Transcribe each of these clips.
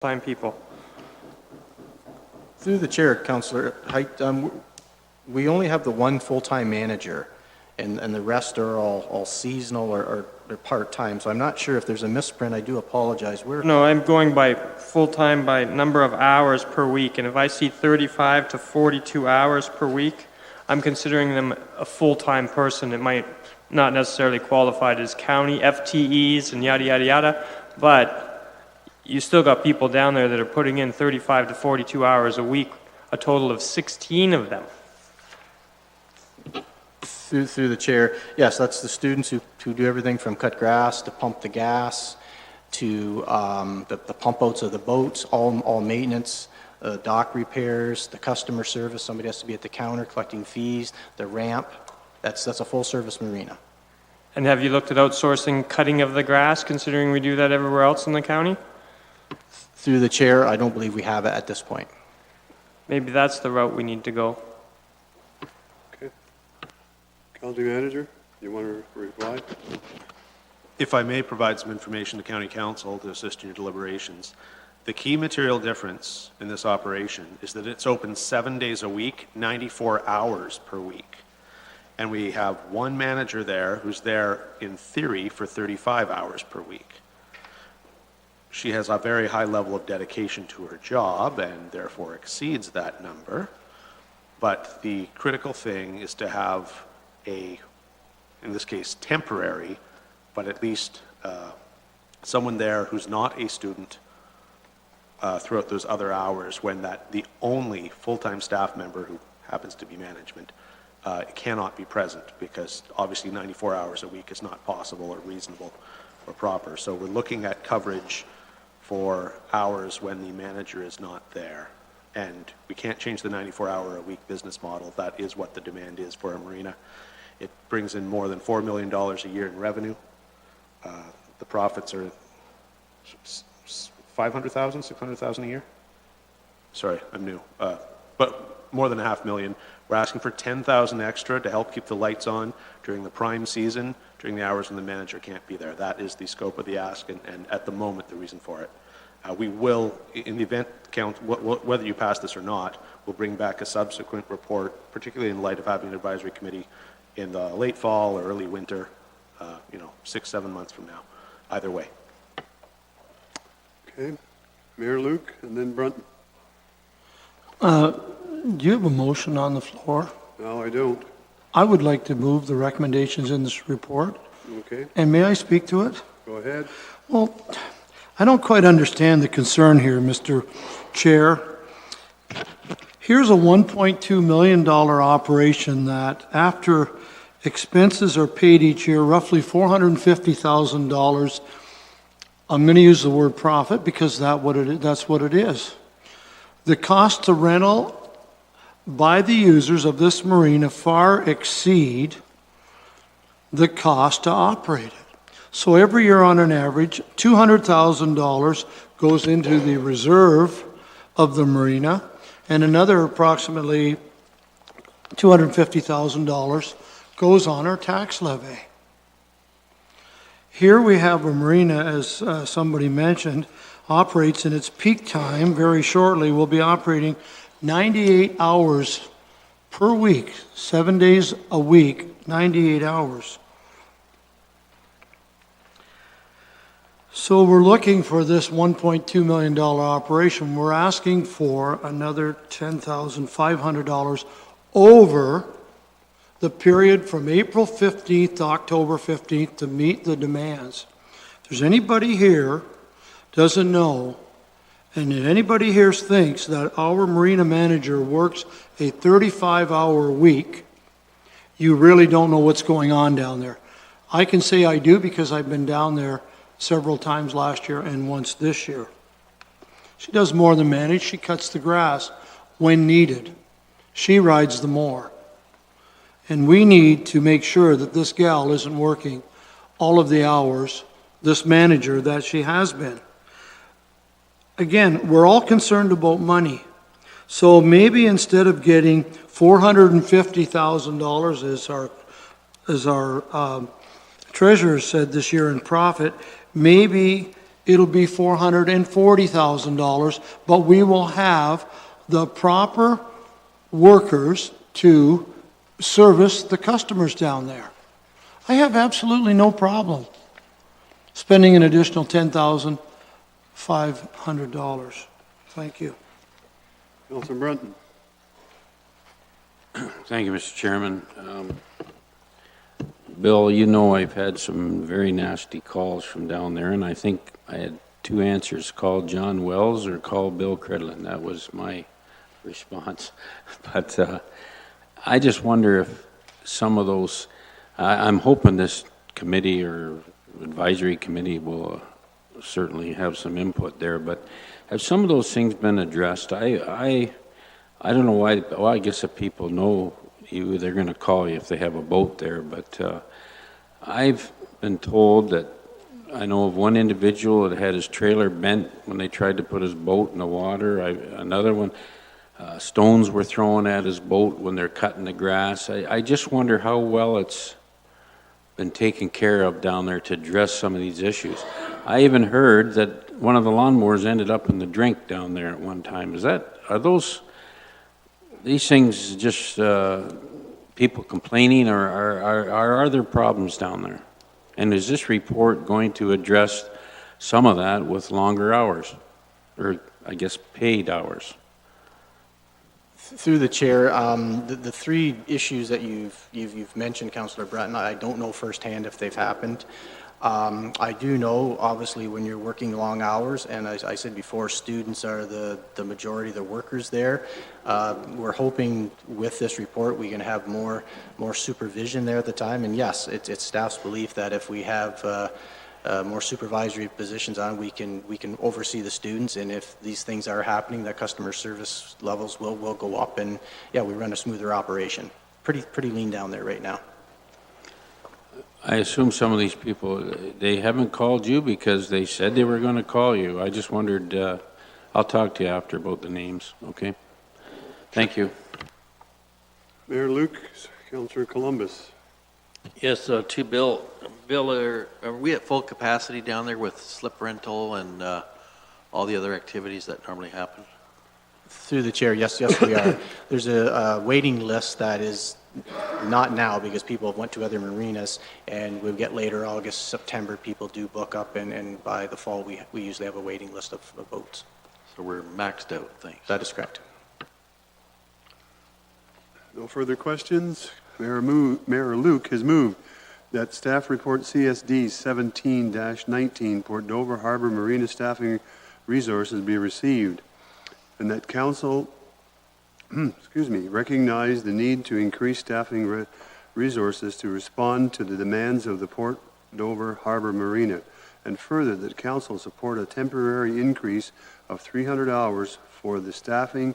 full-time people. Through the chair, Councillor Height, we only have the one full-time manager, and the rest are all seasonal or part-time, so I'm not sure if there's a misprint. I do apologize. No, I'm going by full-time by number of hours per week, and if I see 35 to 42 hours per week, I'm considering them a full-time person. It might not necessarily qualify as county FTEs and yada, yada, yada, but you still got people down there that are putting in 35 to 42 hours a week, a total of 16 of them. Through the chair, yes, that's the students who do everything from cut grass to pump the gas to the pump outs of the boats, all maintenance, dock repairs, the customer service. Somebody has to be at the counter collecting fees, the ramp. That's a full-service marina. And have you looked at outsourcing cutting of the grass, considering we do that everywhere else in the county? Through the chair, I don't believe we have it at this point. Maybe that's the route we need to go. Okay. County Manager, you want to reply? If I may provide some information to County Council to assist in your deliberations, the key material difference in this operation is that it's open 7 days a week, 94 hours per week. And we have one manager there who's there in theory for 35 hours per week. She has a very high level of dedication to her job and therefore exceeds that number. But the critical thing is to have in this case, temporary, but at least someone there who's not a student throughout those other hours when the only full-time staff member who happens to be management cannot be present, because obviously 94 hours a week is not possible or reasonable or proper. So we're looking at coverage for hours when the manager is not there. And we can't change the 94-hour-a-week business model. That is what the demand is for a marina. It brings in more than $4 million a year in revenue. The profits are 500,000, 600,000 a year? Sorry, I'm new. But more than $500,000. We're asking for 10,000 extra to help keep the lights on during the prime season, during the hours when the manager can't be there. That is the scope of the ask, and at the moment, the reason for it. We will, in the event, whether you pass this or not, we'll bring back a subsequent report, particularly in light of having an advisory committee in the late fall or early winter, 6-7 months from now, either way. Okay. Mayor Luke, and then Brunton. Do you have a motion on the floor? No, I don't. I would like to move the recommendations in this report. Okay, And may I speak to it? go ahead. Well, I don't quite understand the concern here, Mr. Chair. Here's a $1.2 million operation that, after expenses are paid each year, roughly $450,000. I'm going to use the word profit because that's what it is. The cost to rental by the users of this marina far exceed the cost to operate it. So every year on an average, $200,000 goes into the reserve of the marina, and another approximately $250,000 goes on our tax levy. Here we have a marina, as somebody mentioned, operates in its peak time very shortly. We'll be operating 98 hours per week, 7 days a week, 98 hours. So we're looking for this $1.2 million operation. We're asking for another $10,500 over the period from April 15th to October 15th to meet the demands. If there's anybody here doesn't know, and if anybody here thinks that our marina manager works a 35-hour week, you really don't know what's going on down there. I can say I do because I've been down there several times last year and once this year. She does more than manage. She cuts the grass when needed. She rides the mower. And we need to make sure that this gal isn't working all of the hours, this manager, that she has been. Again, we're all concerned about money. So maybe instead of getting $450,000 as our treasurer said this year in profit, maybe it'll be $440,000, but we will have the proper workers to service the customers down there. I have absolutely no problem spending an additional $10,500. Thank you. Councilor Brunton. Thank you, Mr. Chairman. Bill, you know I've had some very nasty calls from down there, and I think I had two answers: call John Wells or call Bill Credlin. That was my response. But I just wonder if some of those, I'm hoping this committee or advisory committee will certainly have some input there, but have some of those things been addressed? I don't know why, well, I guess if people know you, they're going to call you if they have a boat there, but I've been told that I know of one individual that had his trailer bent when they tried to put his boat in the water. Another one, stones were thrown at his boat when they're cutting the grass. I just wonder how well it's been taken care of down there to address some of these issues. I even heard that one of the lawnmowers ended up in the drink down there at one time. These things just people complaining, or are there problems down there? And is this report going to address some of that with longer hours, or I guess paid hours? Through the chair, the three issues that you've mentioned, Councillor Breton, I don't know firsthand if they've happened. I do know, obviously, when you're working long hours, and as I said before, students are the majority of the workers there. We're hoping with this report we can have more supervision there at the time. And yes, it's staff's belief that if we have more supervisory positions on, we can oversee the students, and if these things are happening, that customer service levels will go up, and yeah, we run a smoother operation. Pretty lean down there right now. I assume some of these people, they haven't called you because they said they were going to call you. I just wondered, I'll talk to you after about the names, okay? Thank you. Mayor Luke, Councillor Columbus. Yes, to Bill. Bill, are we at full capacity down there with slip rental and all the other activities that normally happen? Through the chair, yes, we are. There's a waiting list that is not now because people went to other marinas, and we'll get later, August, September, people do book up, and by the fall, we usually have a waiting list of boats. So we're maxed out, thanks. That is correct. No further questions. Mayor Luke has moved that staff report CSD 17-19 Port Dover Harbor Marina Staffing Resources be received, and that council recognize the need to increase staffing resources to respond to the demands of the Port Dover Harbor Marina, and further that council support a temporary increase of 300 hours for the staffing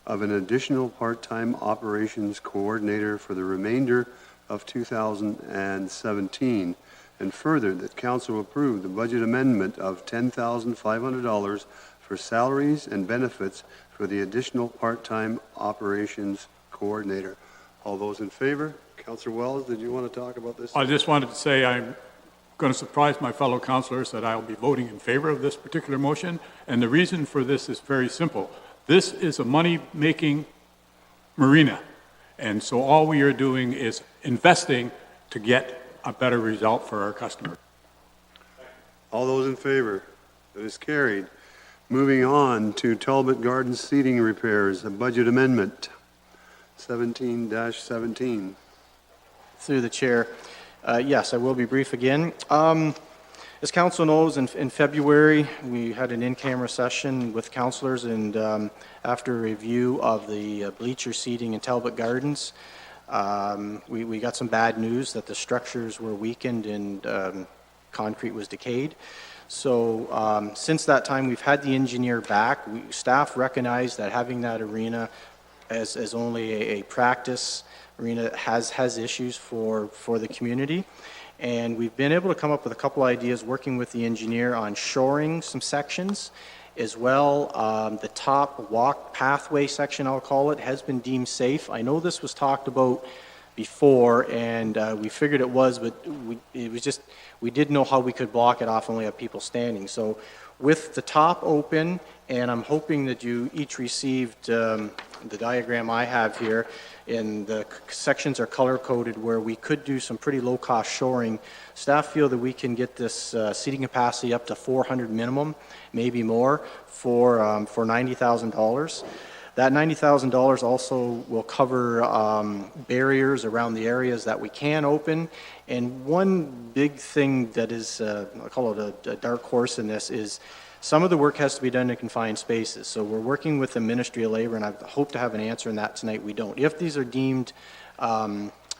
of an additional part-time operations coordinator for the remainder of 2017, and further that council approve the budget amendment of $10,500 for salaries and benefits for the additional part-time operations coordinator. All those in favor? Councillor Wells, did you want to talk about this? I just wanted to say I'm going to surprise my fellow councillors that I'll be voting in favor of this particular motion, and the reason for this is very simple. This is a money-making marina, and so all we are doing is investing to get a better result for our customers. All those in favor? That is carried. Moving on to Talbot Gardens seating repairs, a budget amendment, 17-17. Through the chair, yes, I will be brief again. As council knows, in February, we had an in-camera session with councillors, and after a review of the bleacher seating in Talbot Gardens, we got some bad news that the structures were weakened and concrete was decayed. So since that time, we've had the engineer back. Staff recognized that having that arena as only a practice arena has issues for the community. And we've been able to come up with a couple ideas working with the engineer on shoring some sections as well. The top walk pathway section, I'll call it, has been deemed safe. I know this was talked about before, and we figured it was, but we didn't know how we could block it off and only have people standing. So with the top open, and I'm hoping that you each received the diagram I have here, and the sections are color-coded where we could do some pretty low-cost shoring. Staff feel that we can get this seating capacity up to 400 minimum, maybe more, for $90,000. That $90,000 also will cover barriers around the areas that we can open. And one big thing that is, I call it a dark horse in this, is some of the work has to be done in confined spaces. So we're working with the Ministry of Labor, and I hope to have an answer on that tonight. We don't. If these are deemed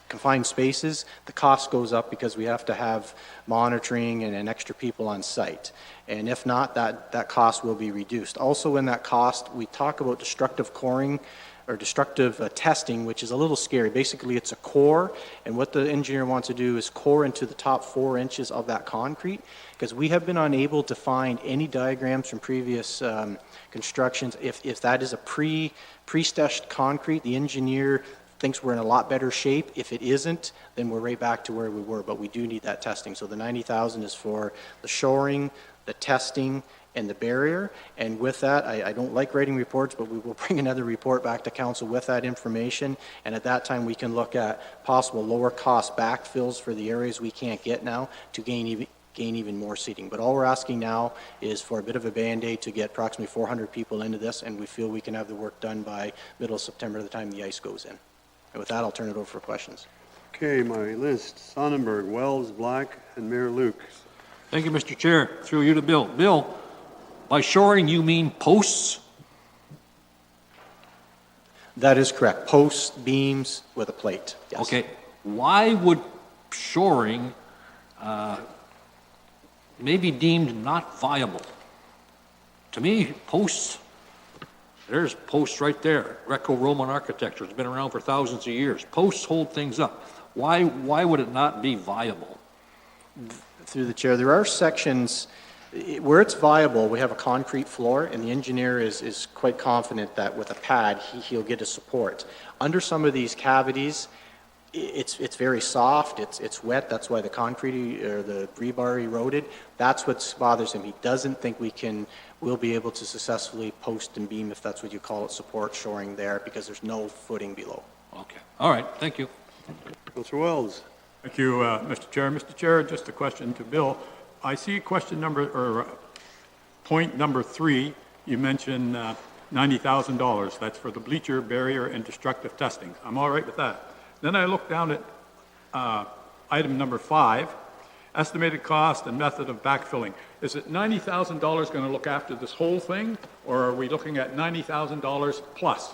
confined spaces, the cost goes up because we have to have monitoring and extra people on site. And if not, that cost will be reduced. Also in that cost, we talk about destructive coring or destructive testing, which is a little scary. Basically, it's a core, and what the engineer wants to do is core into the top 4 inches of that concrete, because we have been unable to find any diagrams from previous constructions. If that is a pre-steshed concrete, the engineer thinks we're in a lot better shape. If it isn't, then we're right back to where we were, but we do need that testing. So the $90,000 is for the shoring, the testing, and the barrier. And with that, I don't like writing reports, but we will bring another report back to council with that information. And at that time, we can look at possible lower cost backfills for the areas we can't get now to gain even more seating. But all we're asking now is for a bit of a Band-Aid to get approximately 400 people into this, and we feel we can have the work done by middle of September, the time the ice goes in. And with that, I'll turn it over for questions. Okay, my list, Sonnenberg, Wells, Black, and Mayor Luke. Thank you, Mr. Chair. Through you to Bill. Bill, by shoring, you mean posts? That is correct. Posts, beams with a plate. Yes. Okay. Why would shoring may be deemed not viable? To me, posts, there's posts right there. Greco-Roman architecture has been around for thousands of years. Posts hold things up. Why would it not be viable? Through the chair, there are sections where it's viable. We have a concrete floor, and the engineer is quite confident that with a pad, he'll get a support. Under some of these cavities, it's very soft, it's wet. That's why the concrete or the rebar eroded. That's what bothers him. He doesn't think we'll be able to successfully post and beam, if that's what you call it, support shoring there, because there's no footing below. Okay. All right. Thank you. Councillor Wells. Thank you, Mr. Chair. Mr. Chair, just a question to Bill. I see point number 3, you mentioned $90,000. That's for the bleacher, barrier, and destructive testing. I'm all right with that. Then I look down at item number 5, estimated cost and method of backfilling. Is it $90,000 going to look after this whole thing, or are we looking at $90,000 plus?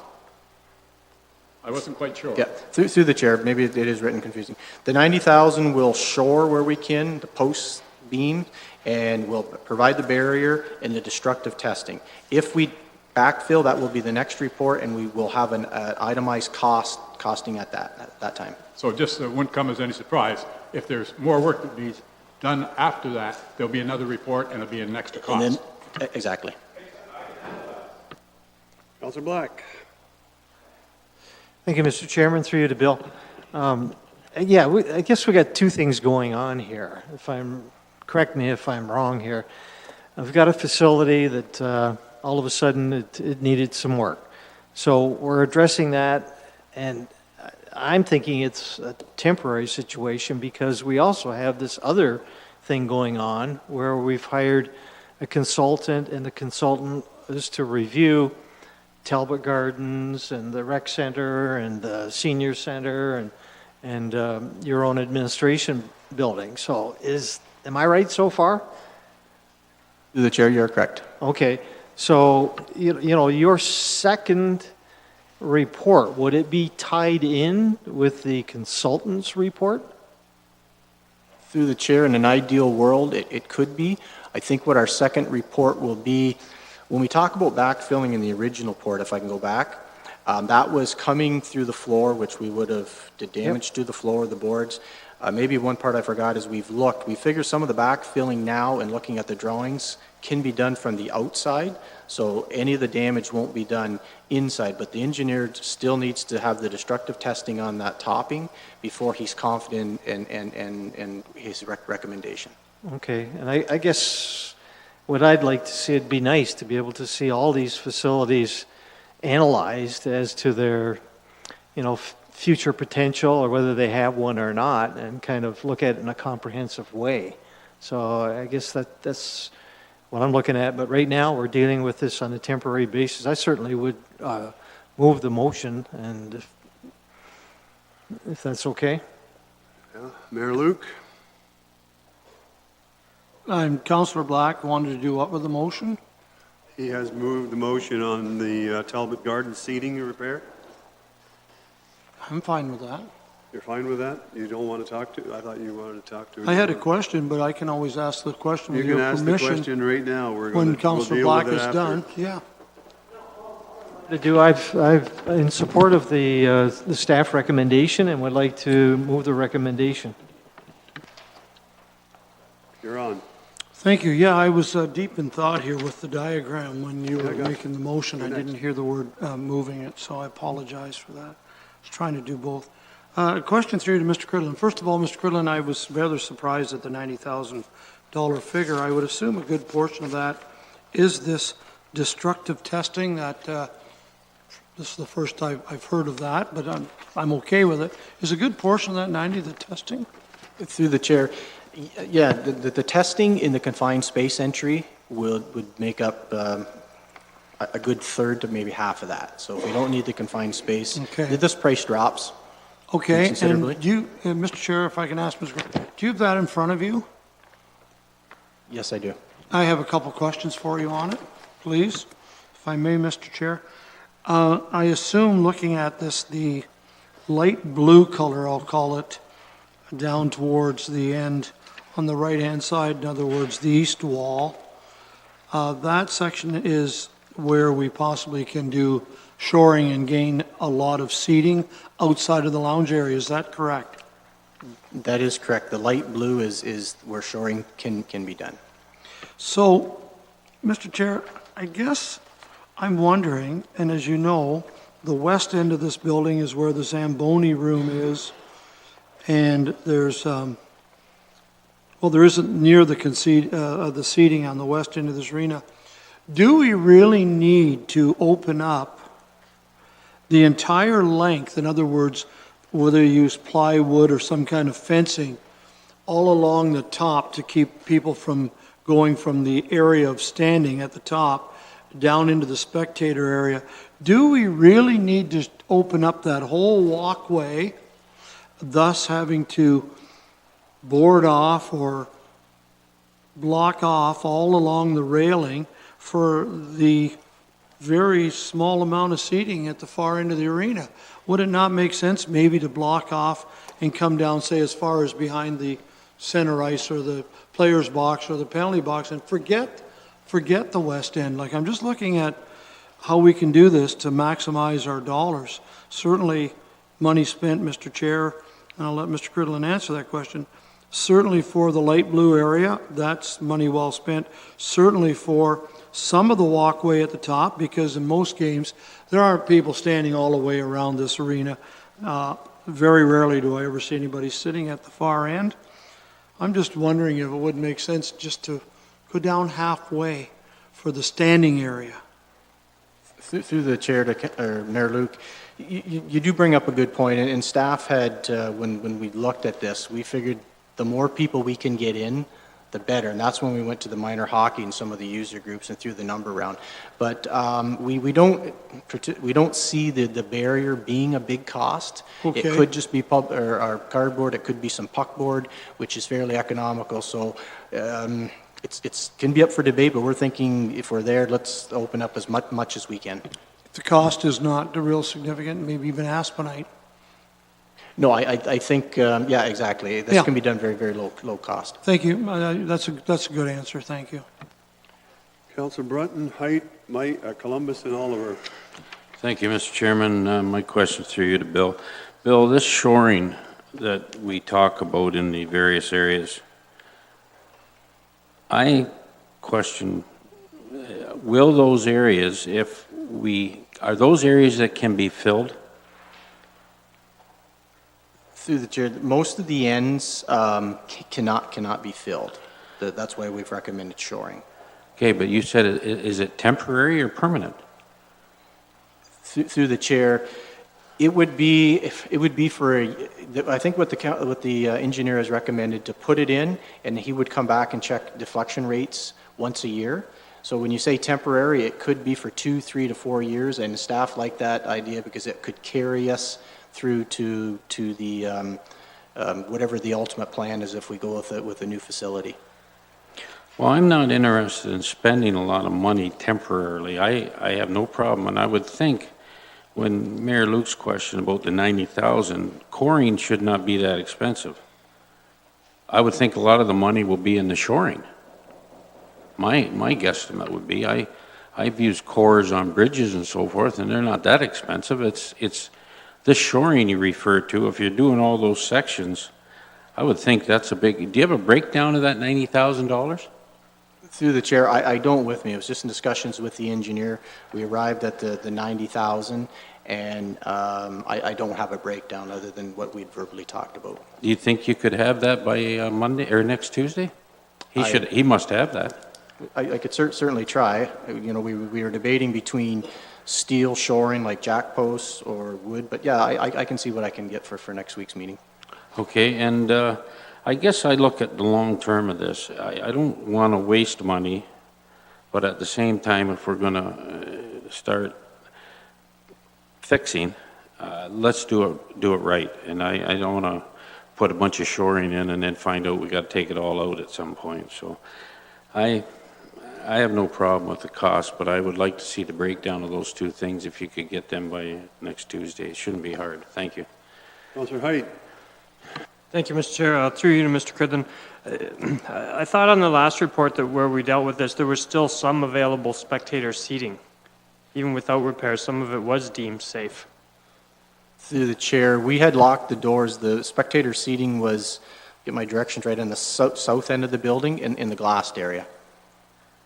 I wasn't quite sure. Yeah, through the chair, maybe it is written confusing. The 90,000 will shore where we can, the posts, beam, and we'll provide the barrier and the destructive testing. If we backfill, that will be the next report, and we will have an itemized costing at that time. So just it wouldn't come as any surprise. If there's more work that needs done after that, there'll be another report and it'll be an extra cost. And then, exactly. Councillor Black. Thank you, Mr. Chairman. Through you to Bill. I guess we got two things going on here. Correct me if I'm wrong here. I've got a facility that all of a sudden it needed some work. So we're addressing that, and I'm thinking it's a temporary situation because we also have this other thing going on where we've hired a consultant, and the consultant is to review Talbot Gardens and the rec center and the senior center and your own administration building. So am I right so far? Through the chair, you're correct. Okay. So, your second report, would it be tied in with the consultant's report? Through the chair, in an ideal world, it could be. I think what our second report will be, when we talk about backfilling in the original report, if I can go back, that was coming through the floor, which we would have did damage to the floor, the boards. Maybe one part I forgot is we figure some of the backfilling now and looking at the drawings can be done from the outside, so any of the damage won't be done inside, but the engineer still needs to have the destructive testing on that topping before he's confident in his recommendation. Okay, and I guess what I'd like to see, it'd be nice to be able to see all these facilities analyzed as to their, future potential, or whether they have one or not, and kind of look at it in a comprehensive way. So I guess that's what I'm looking at, but right now, we're dealing with this on a temporary basis. I certainly would move the motion, and if that's okay. Yeah. Mayor Luke? I'm Councillor Black, wanted to do what with the motion? He has moved the motion on the Talbot Garden seating repair. I'm fine with that. You're fine with that? You don't want to talk to, I thought you wanted to talk to. I had a question, but I can always ask the question You with can your ask the permission question right now. when Councillor Black is done. Yeah. To do, I've in support of the staff recommendation, and would like to move the recommendation. You're on. Thank you. Yeah, I was deep in thought here with the diagram when you were I got- making the motion. I You're next. didn't hear the word moving it, so I apologize for that. I was trying to do both. Question 3 to Mr. Cridlin. First of all, Mr. Cridlin, I was rather surprised at the $90,000 figure. I would assume a good portion of that is this destructive testing that, this is the first I've heard of that, but I'm okay with it. Is a good portion of that 90 the testing? Through the chair, yeah, the testing in the confined space entry would make up a good third to maybe half of that. So if we don't need the confined space, Okay. this price drops. Okay, Considerably. and do you, Mr. Chair, if I can ask Ms. Grant, do you have that in front of you? Yes, I do. I have a couple questions for you on it, please, if I may, Mr. Chair. I assume, looking at this, the light blue color, I'll call it, down towards the end on the right-hand side, in other words, the east wall, that section is where we possibly can do shoring and gain a lot of seating outside of the lounge area. Is that correct? That is correct. The light blue is where shoring can be done. So, Mr. Chair, I guess I'm wondering, and as you know, the west end of this building is where the Zamboni room is, and there's, there isn't near the seating on the west end of this arena. Do we really need to open up the entire length, in other words, whether you use plywood or some kind of fencing, all along the top to keep people from going from the area of standing at the top down into the spectator area? Do we really need to open up that whole walkway, thus having to board off or block off all along the railing for the very small amount of seating at the far end of the arena? Would it not make sense maybe to block off and come down, say, as far as behind the center ice or the player's box or the penalty box, and forget the west end? Like, I'm just looking at how we can do this to maximize our dollars. Certainly, money spent, Mr. Chair, and I'll let Mr. Cridlin answer that question. Certainly for the light blue area, that's money well spent. Certainly for some of the walkway at the top, because in most games, there aren't people standing all the way around this arena. Very rarely do I ever see anybody sitting at the far end. I'm just wondering if it would make sense just to go down halfway for the standing area. Through the chair to Mayor Luke, you do bring up a good point, and staff had, when we looked at this, we figured the more people we can get in, the better, and that's when we went to the minor hockey and some of the user groups and threw the number around. But we don't see the barrier being a big cost. Okay. It could just be our cardboard. It could be some puckboard, which is fairly economical. So it's can be up for debate. But we're thinking if we're there, let's open up as much as we can. If the cost is not the real significant, maybe even Aspenite. No, I think yeah, exactly. This Yeah. can be done very, very low cost. Thank you. That's a good answer. Thank you. Councilor Brunton, Height, Mike, Columbus, and Oliver. Thank you, Mr. Chairman. My question through you to Bill. Bill, this shoring that we talk about in the various areas, I question will those areas, are those areas that can be filled? Through the chair, most of the ends cannot be filled. That's why we've recommended shoring. Okay, but you said, is it temporary or permanent? Through the chair, it would be for I think what the engineer has recommended to put it in, and he would come back and check deflection rates once a year. So when you say temporary, it could be for 2, 3 to 4 years, and staff like that idea because it could carry us through to the whatever the ultimate plan is if we go with a new facility. Well, I'm not interested in spending a lot of money temporarily. I have no problem, and I would think when Mayor Luke's question about the 90,000, coring should not be that expensive. I would think a lot of the money will be in the shoring. My guesstimate would be, I've used cores on bridges and so forth, and they're not that expensive. It's the shoring you refer to. If you're doing all those sections, I would think that's a big. Do you have a breakdown of that $90,000? Through the chair, I don't with me. It was just in discussions with the engineer. We arrived at the 90,000, and I don't have a breakdown other than what we'd verbally talked about. Do you think you could have that by Monday or next Tuesday? He must have that. I could certainly try. You know, we were debating between steel shoring like jack posts or wood, but yeah, I can see what I can get for next week's meeting. Okay, and I guess I look at the long term of this. I don't want to waste money, but at the same time, if we're going to start fixing, let's do it right. And I don't want to put a bunch of shoring in and then find out we got to take it all out at some point. So I have no problem with the cost, but I would like to see the breakdown of those two things if you could get them by next Tuesday. It shouldn't be hard. Thank you. Councillor Height. Thank you, Mr. Chair. Through you to Mr. Cridlin. I thought on the last report that where we dealt with this, there was still some available spectator seating. Even without repairs, some of it was deemed safe. Through the chair, we had locked the doors. The spectator seating was, get my directions right, on the south end of the building in the glassed area.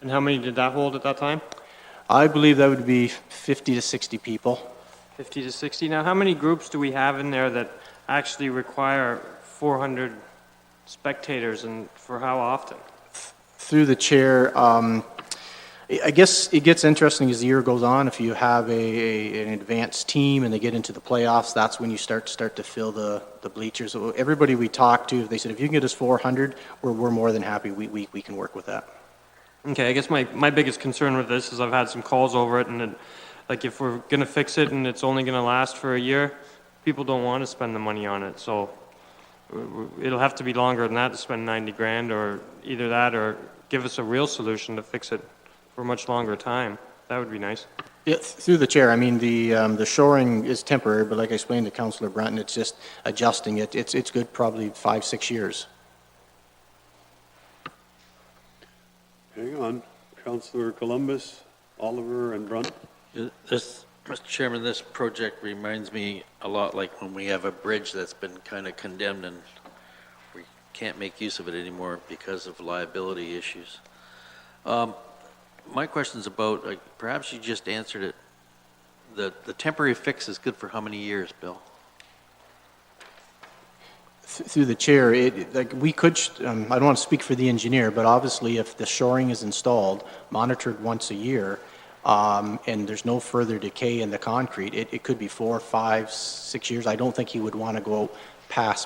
And how many did that hold at that time? I believe that would be 50 to 60 people. 50 to 60. Now, how many groups do we have in there that actually require 400 spectators, and for how often? Through the chair, I guess it gets interesting as the year goes on. If you have an advanced team and they get into the playoffs, that's when you start to fill the bleachers. So everybody we talked to, they said, if you can get us 400, we're more than happy. We can work with that. Okay, I guess my biggest concern with this is I've had some calls over it, and like if we're going to fix it and it's only going to last for a year, people don't want to spend the money on it. So it'll have to be longer than that to spend 90 grand, or either that or give us a real solution to fix it for a much longer time. That would be nice. Yeah, through the chair, I mean, the shoring is temporary, but like I explained to Councillor Brunton, it's just adjusting it. It's good probably 5-6 years. Hang on. Councillor Columbus, Oliver, and Brunt. Mr. Chairman, this project reminds me a lot like when we have a bridge that's been kind of condemned and we can't make use of it anymore because of liability issues. My question's about, perhaps you just answered it. The temporary fix is good for how many years, Bill? Through the chair, we could, I don't want to speak for the engineer, but obviously if the shoring is installed, monitored once a year, and there's no further decay in the concrete, it could be 4, 5, 6 years. I don't think he would want to go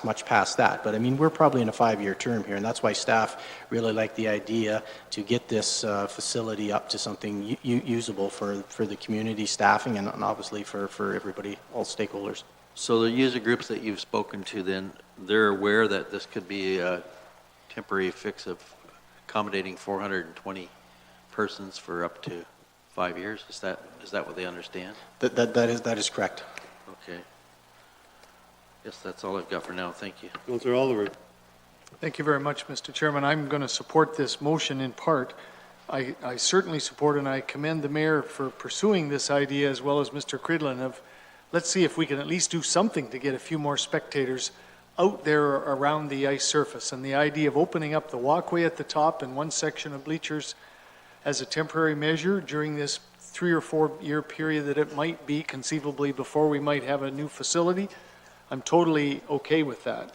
much past that. But I mean, we're probably in a 5-year term here, and that's why staff really like the idea to get this facility up to something usable for the community staffing and obviously for everybody, all stakeholders. So the user groups that you've spoken to then, they're aware that this could be a temporary fix of accommodating 420 persons for up to 5 years? Is that what they understand? That is correct. Okay. Yes, that's all I've got for now. Thank you. Councillor Oliver. Thank you very much, Mr. Chairman. I'm going to support this motion in part. I certainly support and I commend the mayor for pursuing this idea, as well as Mr. Cridlin, of let's see if we can at least do something to get a few more spectators out there around the ice surface. And the idea of opening up the walkway at the top and one section of bleachers as a temporary measure during this 3 or 4 year period that it might be conceivably before we might have a new facility, I'm totally okay with that.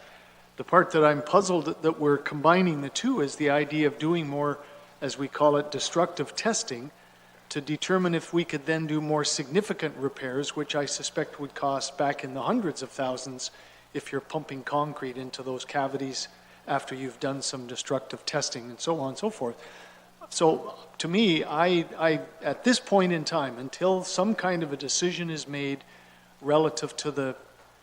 The part that I'm puzzled that we're combining the two is the idea of doing more, as we call it, destructive testing to determine if we could then do more significant repairs, which I suspect would cost back in the hundreds of thousands if you're pumping concrete into those cavities after you've done some destructive testing and so on and so forth. So to me, I at this point in time, until some kind of a decision is made relative to the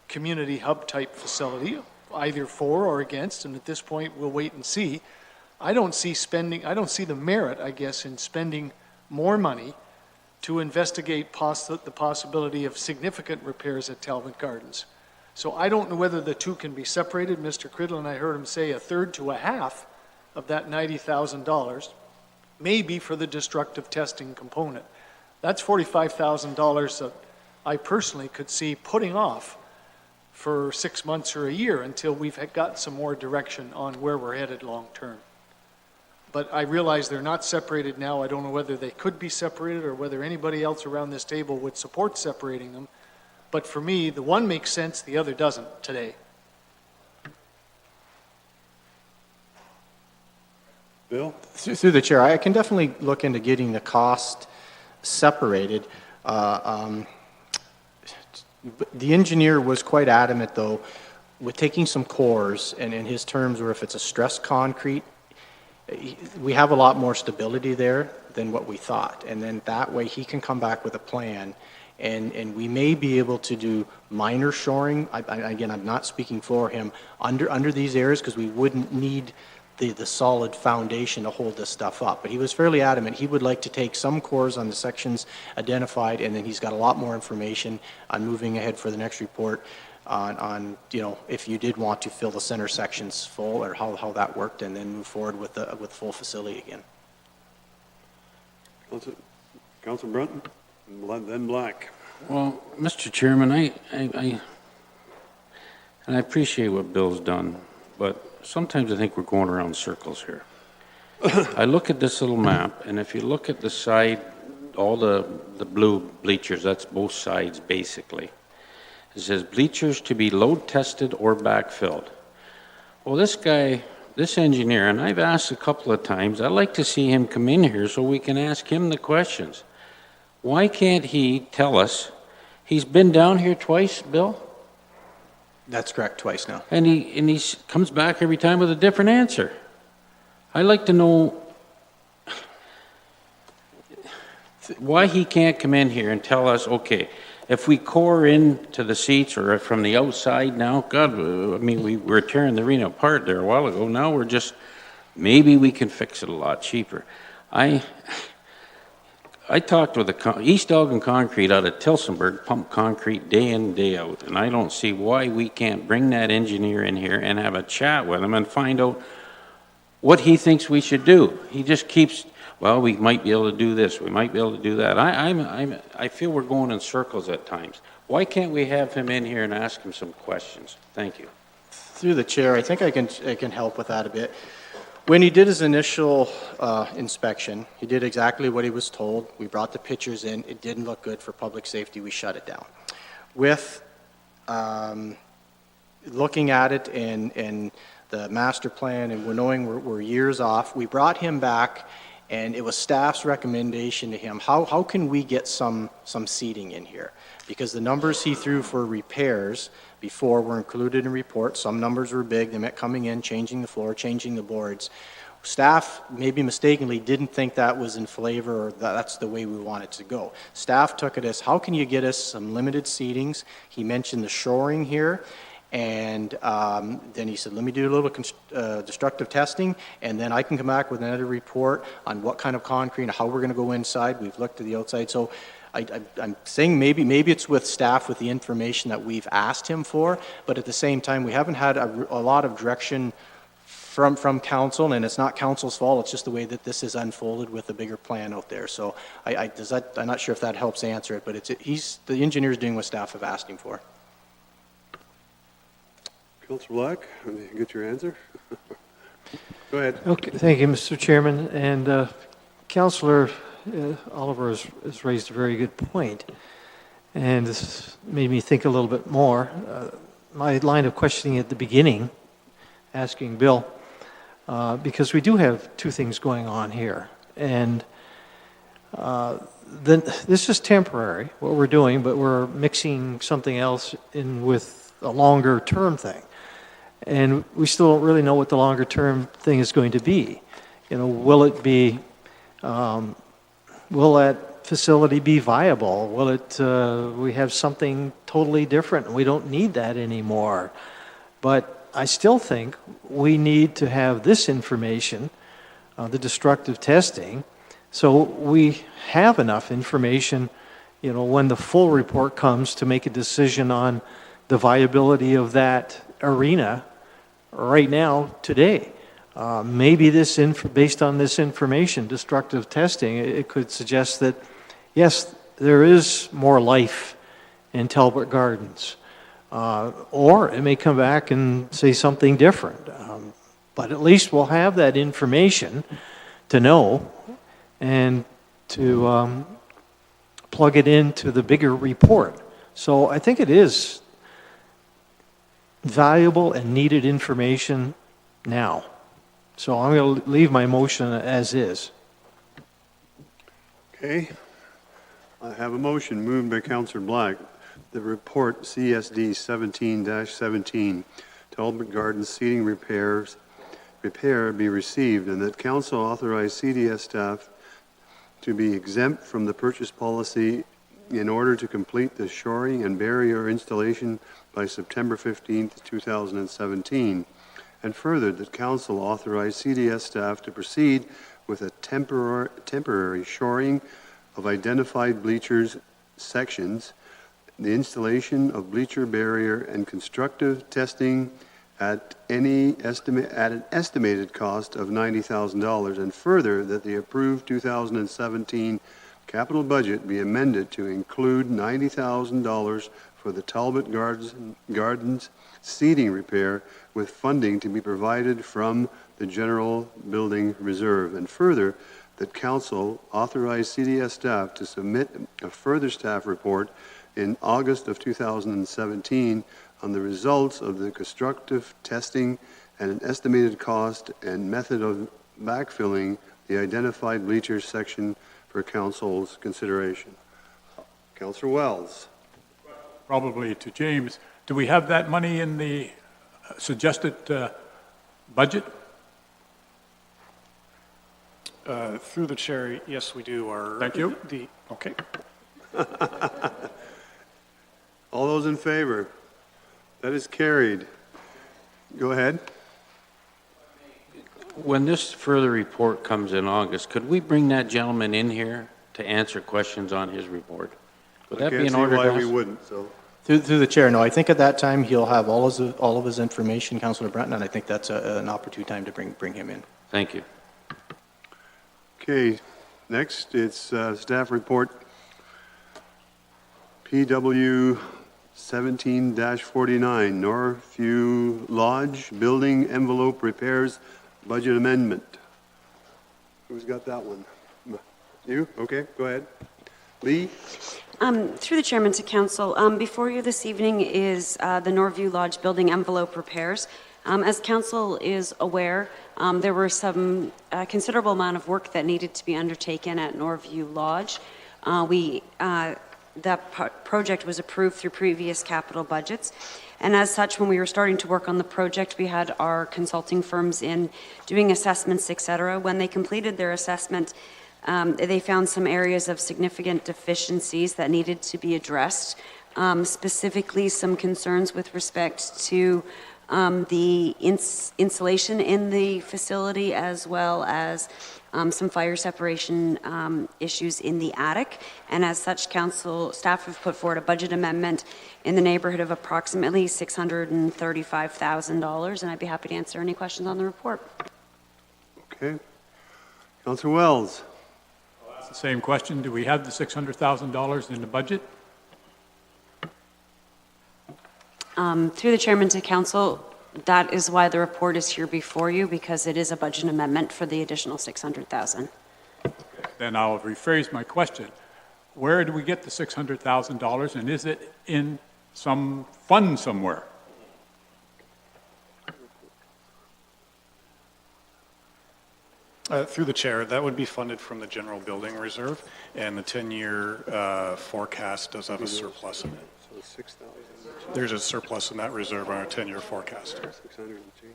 community hub type facility, either for or against, and at this point we'll wait and see, I don't see the merit, I guess, in spending more money to investigate the possibility of significant repairs at Talbot Gardens. So I don't know whether the two can be separated. Mr. Cridlin, I heard him say a third to a half of that $90,000 may be for the destructive testing component. That's $45,000 that I personally could see putting off for 6 months or a year until we've got some more direction on where we're headed long term. But I realize they're not separated now. I don't know whether they could be separated or whether anybody else around this table would support separating them. But for me, the one makes sense, the other doesn't today. Bill? Through the chair, I can definitely look into getting the cost separated. The engineer was quite adamant, though, with taking some cores, and in his terms were if it's a stress concrete, we have a lot more stability there than what we thought. And then that way he can come back with a plan, and we may be able to do minor shoring. Again, I'm not speaking for him, under these areas, because we wouldn't need the solid foundation to hold this stuff up. But he was fairly adamant. He would like to take some cores on the sections identified, and then he's got a lot more information on moving ahead for the next report on if you did want to fill the center sections full, or how that worked, and then move forward with full facility again. Councilor Brunton, then Black. Well, Mr. Chairman, I appreciate what Bill's done, but sometimes I think we're going around circles here. I look at this little map, and if you look at the side, all the blue bleachers, that's both sides basically. It says bleachers to be load tested or backfilled. Well, this engineer, and I've asked a couple of times, I'd like to see him come in here so we can ask him the questions. Why can't he tell us? He's been down here twice, Bill? That's correct, twice now. And he comes back every time with a different answer. I'd like to know why he can't come in here and tell us, okay, if we core into the seats or from the outside now, God, I mean, we were tearing the arena apart there a while ago. Now we're just, maybe we can fix it a lot cheaper. I talked with East Elgin Concrete out of Tilsonburg, pump concrete day in, day out, and I don't see why we can't bring that engineer in here and have a chat with him and find out what he thinks we should do. He just keeps, well, we might be able to do this, we might be able to do that. I feel we're going in circles at times. Why can't we have him in here and ask him some questions? Thank you. Through the chair, I think I can help with that a bit. When he did his initial inspection, he did exactly what he was told. We brought the pictures in. It didn't look good for public safety. We shut it down. With looking at it and the master plan, and we're knowing we're years off, we brought him back, and it was staff's recommendation to him, how can we get some seating in here? Because the numbers he threw for repairs before were included in reports. Some numbers were big. They meant coming in, changing the floor, changing the boards. Staff, maybe mistakenly, didn't think that was in flavor or that's the way we want it to go. Staff took it as, how can you get us some limited seatings? He mentioned the shoring here. And then he said, let me do a little destructive testing, and then I can come back with another report on what kind of concrete and how we're going to go inside. We've looked at the outside. So I'm saying maybe it's with staff with the information that we've asked him for, but at the same time, we haven't had a lot of direction from council, and it's not council's fault. It's just the way that this is unfolded with the bigger plan out there. So I'm not sure if that helps answer it, but the engineer's doing what staff have asked him for. Councilor Black, did you get your answer? Go ahead. Okay, thank you, Mr. Chairman. And Councillor Oliver has raised a very good point, and this made me think a little bit more. My line of questioning at the beginning, asking Bill, because we do have two things going on here, and then this is temporary, what we're doing, but we're mixing something else in with a longer-term thing. And we still don't really know what the longer-term thing is going to be. You know, will it be, will that facility be viable? Will it, we have something totally different, and we don't need that anymore. But I still think we need to have this information, the destructive testing, so we have enough information, you know, when the full report comes to make a decision on the viability of that arena right now, today. Maybe this, based on this information, destructive testing, it could suggest that, yes, there is more life in Talbot Gardens. Or it may come back and say something different. But at least we'll have that information to know and to plug it into the bigger report. So I think it is valuable and needed information now. So I'm going to leave my motion as is. Okay. I have a motion moved by Councillor Black. The report CSD 17-17, Talbot Gardens seating repair be received, and that council authorize CDS staff to be exempt from the purchase policy in order to complete the shoring and barrier installation by September 15th, 2017. And further, that council authorize CDS staff to proceed with a temporary shoring of identified bleachers sections, the installation of bleacher barrier and constructive testing at an estimated cost of $90,000, and further that the approved 2017 capital budget be amended to include $90,000 for the Talbot Gardens seating repair, with funding to be provided from the General Building Reserve, and further that council authorize CDS staff to submit a further staff report in August of 2017 on the results of the constructive testing and an estimated cost and method of backfilling the identified bleachers section for council's consideration. Councillor Wells. Probably to James. Do we have that money in the suggested budget? Through the chair, yes, we do. Thank you. Okay. All those in favor? That is carried. Go ahead. When this further report comes in August, could we bring that gentleman in here to answer questions on his report? Would that be in order? I can't see why we wouldn't, so. Through the chair, no, I think at that time he'll have all of his information, Councillor Brenton, and I think that's an opportune time to bring him in. Thank you. Okay, next it's staff report PW 17-49, Norfolk Lodge Building Envelope Repairs Budget Amendment. Who's got that one? You? Okay, go ahead. Lee? Through the chairman to council, before you this evening is the Norview Lodge Building Envelope Repairs. As council is aware, there were some considerable amount of work that needed to be undertaken at Norview Lodge. That project was approved through previous capital budgets. And as such, when we were starting to work on the project, we had our consulting firms in doing assessments, et cetera. When they completed their assessment, they found some areas of significant deficiencies that needed to be addressed, specifically some concerns with respect to the insulation in the facility, as well as some fire separation issues in the attic. And as such, council staff have put forward a budget amendment in the neighborhood of approximately $635,000, and I'd be happy to answer any questions on the report. Okay. Councillor Wells. That's the same question. Do we have the $600,000 in the budget? Through the chairman to council, that is why the report is here before you, because it is a budget amendment for the additional $600,000. Okay. then I'll rephrase my question. Where do we get the $600,000, and is it in some fund somewhere? Through the chair, that would be funded from the general building reserve, and the 10-year forecast does have a surplus in it. So 6,000. There's a surplus in that reserve on our 10-year forecast. 602.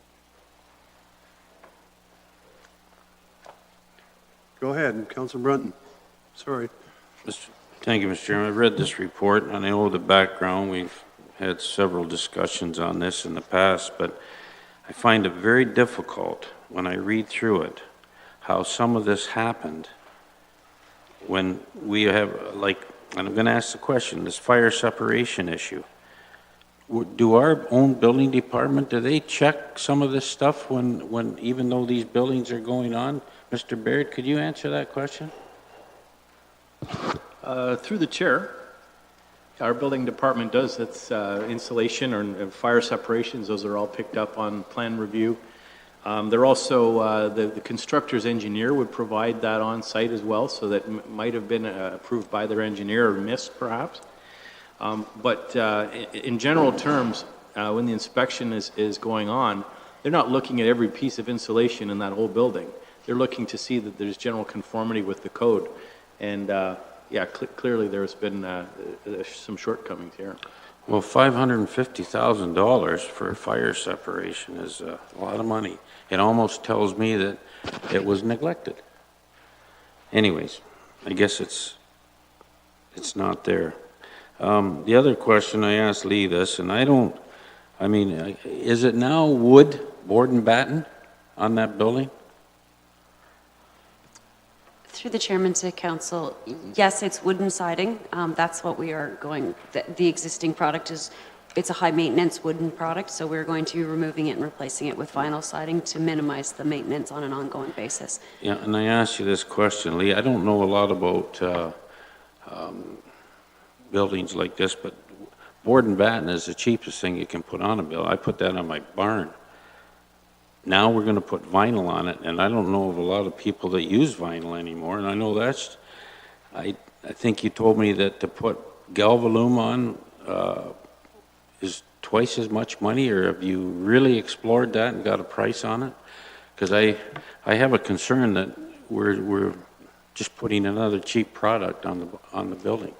Go ahead, Councilor Brunton. Sorry. Thank you, Mr. Chairman. I've read this report, and I know the background. We've had several discussions on this in the past, but I find it very difficult when I read through it how some of this happened when we have, like, and I'm going to ask the question, this fire separation issue. Do our own building department, do they check some of this stuff when even though these buildings are going on? Mr. Baird, could you answer that question? Through the chair, our building department does its insulation or fire separations. Those are all picked up on plan review. They're also, the constructor's engineer would provide that on site as well, so that might have been approved by their engineer or missed perhaps. But in general terms, when the inspection is going on, they're not looking at every piece of insulation in that whole building. They're looking to see that there's general conformity with the code. And yeah, clearly there's been some shortcomings here. Well, $550,000 for a fire separation is a lot of money. It almost tells me that it was neglected. Anyways, I guess it's not there. The other question, I asked Lee this, and I mean, is it now wood, board and batten on that building? Through the chairman to council, yes, it's wooden siding. That's what we are going, the existing product it's a high maintenance wooden product, so we're going to be removing it and replacing it with vinyl siding to minimize the maintenance on an ongoing basis. Yeah, and I asked you this question, Lee. I don't know a lot about buildings like this, but board and batten is the cheapest thing you can put on a building. I put that on my barn. Now we're going to put vinyl on it, and I don't know of a lot of people that use vinyl anymore, and I know that's, I think you told me that to put Galvalume on is twice as much money, or have you really explored that and got a price on it? Because I have a concern that we're just putting another cheap product on the building.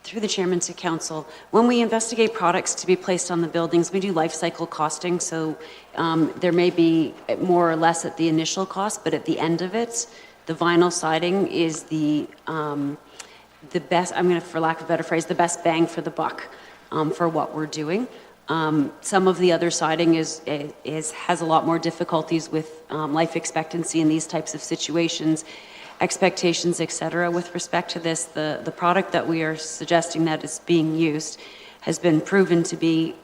Through the chairman to council, when we investigate products to be placed on the buildings, we do life cycle costing, so there may be more or less at the initial cost, but at the end of it, the vinyl siding is the best, I'm going to, for lack of a better phrase, the best bang for the buck for what we're doing. Some of the other siding has a lot more difficulties with life expectancy in these types of situations, expectations, et cetera. With respect to this, the product that we are suggesting that is being used has been proven to be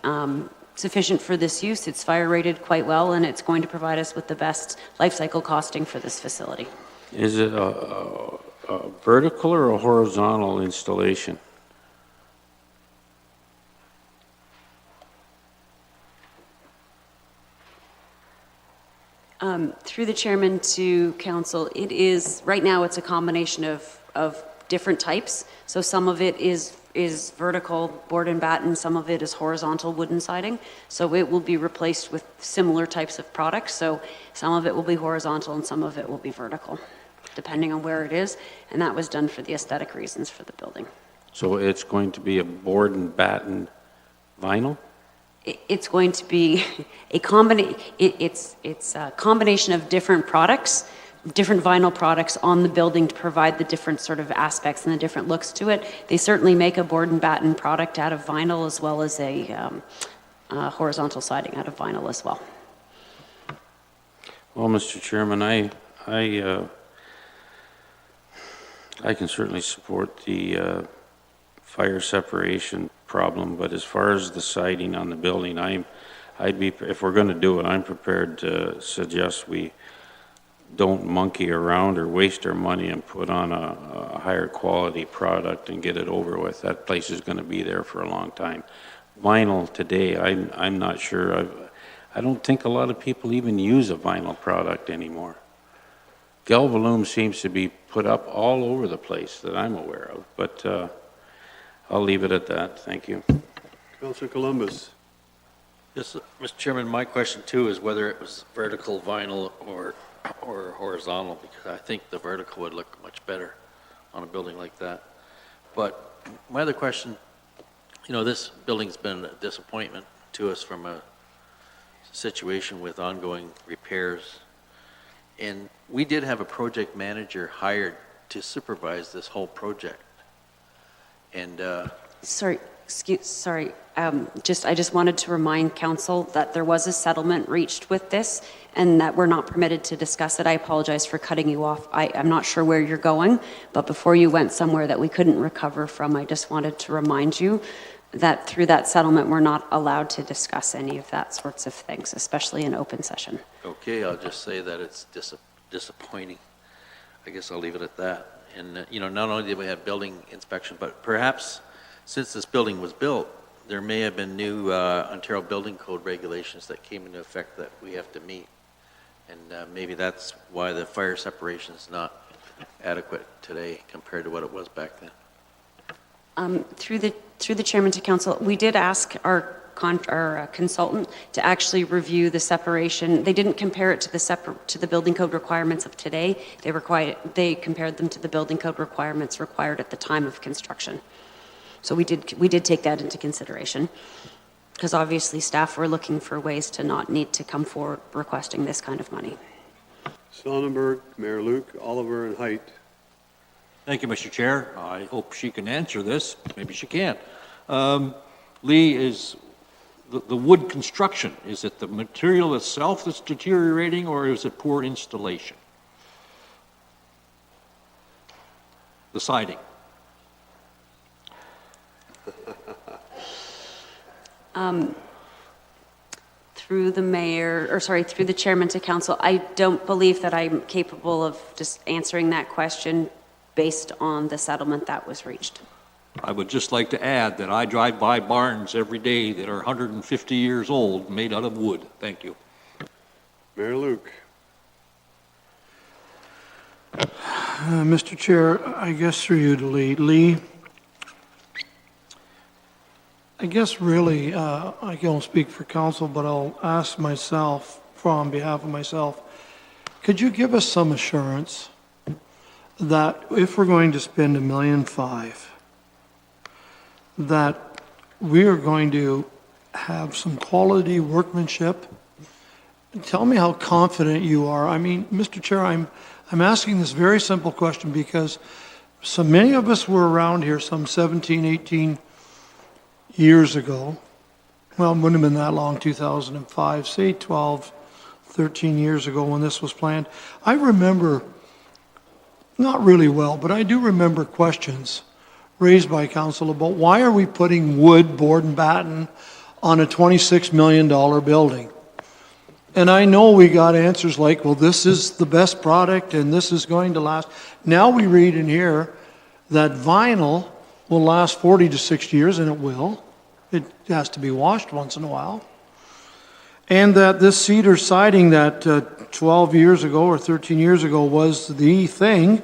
sufficient for this use. It's fire rated quite well, and it's going to provide us with the best life cycle costing for this facility. Is it a vertical or a horizontal installation? Through the chairman to council, it is, right now it's a combination of different types. So some of it is vertical board and batten, some of it is horizontal wooden siding. So it will be replaced with similar types of products. So some of it will be horizontal and some of it will be vertical, depending on where it is. And that was done for the aesthetic reasons for the building. So it's going to be a board and batten vinyl? It's going to be a combination of different products, different vinyl products on the building to provide the different sort of aspects and the different looks to it. They certainly make a board and batten product out of vinyl as well as a horizontal siding out of vinyl as well. Well, Mr. Chairman, I can certainly support the fire separation problem, but as far as the siding on the building, I'd be, if we're going to do it, I'm prepared to suggest we don't monkey around or waste our money and put on a higher quality product and get it over with. That place is going to be there for a long time. Vinyl today, I'm not sure. I don't think a lot of people even use a vinyl product anymore. Galvalume seems to be put up all over the place that I'm aware of, but I'll leave it at that. Thank you. Councillor Columbus. Yes, Mr. Chairman, my question too is whether it was vertical vinyl or horizontal, because I think the vertical would look much better on a building like that. But my other question, this building's been a disappointment to us from a situation with ongoing repairs. And we did have a project manager hired to supervise this whole project. And Sorry, I just wanted to remind council that there was a settlement reached with this and that we're not permitted to discuss it. I apologize for cutting you off. I'm not sure where you're going, but before you went somewhere that we couldn't recover from, I just wanted to remind you that through that settlement, we're not allowed to discuss any of that sorts of things, especially in open session. okay, I'll just say that it's disappointing. I guess I'll leave it at that. And, not only did we have building inspection, but perhaps since this building was built, there may have been new Ontario Building Code regulations that came into effect that we have to meet. And maybe that's why the fire separation is not adequate today compared to what it was back then. Through the chairman to council, we did ask our consultant to actually review the separation. They didn't compare it to the building code requirements of today. They compared them to the building code requirements required at the time of construction. So we did take that into consideration, because obviously staff were looking for ways to not need to come forward requesting this kind of money. Sonnenberg, Mayor Luke, Oliver, and Height. Thank you, Mr. Chair. I hope she can answer this. Maybe she can't. Lee, is the wood construction, is it the material itself that's deteriorating, or is it poor installation? The siding. Through the chairman to council, I don't believe that I'm capable of just answering that question based on the settlement that was reached. I would just like to add that I drive by barns every day that are 150 years old, made out of wood. Thank you. Mayor Luke. Mr. Chair, I guess through you to Lee. Lee, I guess really, I don't speak for council, but I'll ask myself, on behalf of myself, could you give us some assurance that if we're going to spend $1.5 million, that we are going to have some quality workmanship? Tell me how confident you are. I mean, Mr. Chair, I'm asking this very simple question because so many of us were around here some 17, 18 years ago. Well, it wouldn't have been that long, 2005, say 12, 13 years ago when this was planned. I remember, not really well, but I do remember questions raised by council about why are we putting wood, board, and batten on a $26 million building? And I know we got answers like, well, this is the best product and this is going to last. Now we read in here that vinyl will last 40 to 60 years, and it will. It has to be washed once in a while. And that this cedar siding that 12 years ago or 13 years ago was the thing,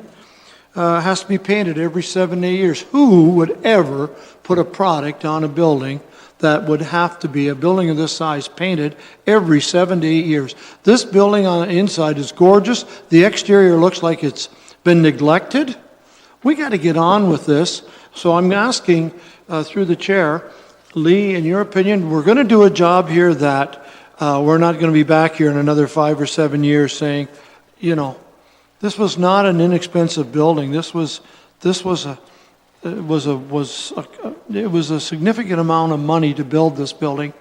has to be painted every 7 to 8 years. Who would ever put a product on a building that would have to be, a building of this size, painted every 7 to 8 years? This building on the inside is gorgeous. The exterior looks like it's been neglected. We got to get on with this. So I'm asking through the chair, Lee, in your opinion, we're going to do a job here that we're not going to be back here in another 5 or 7 years saying, this was not an inexpensive building. It was a significant amount of money to build this building,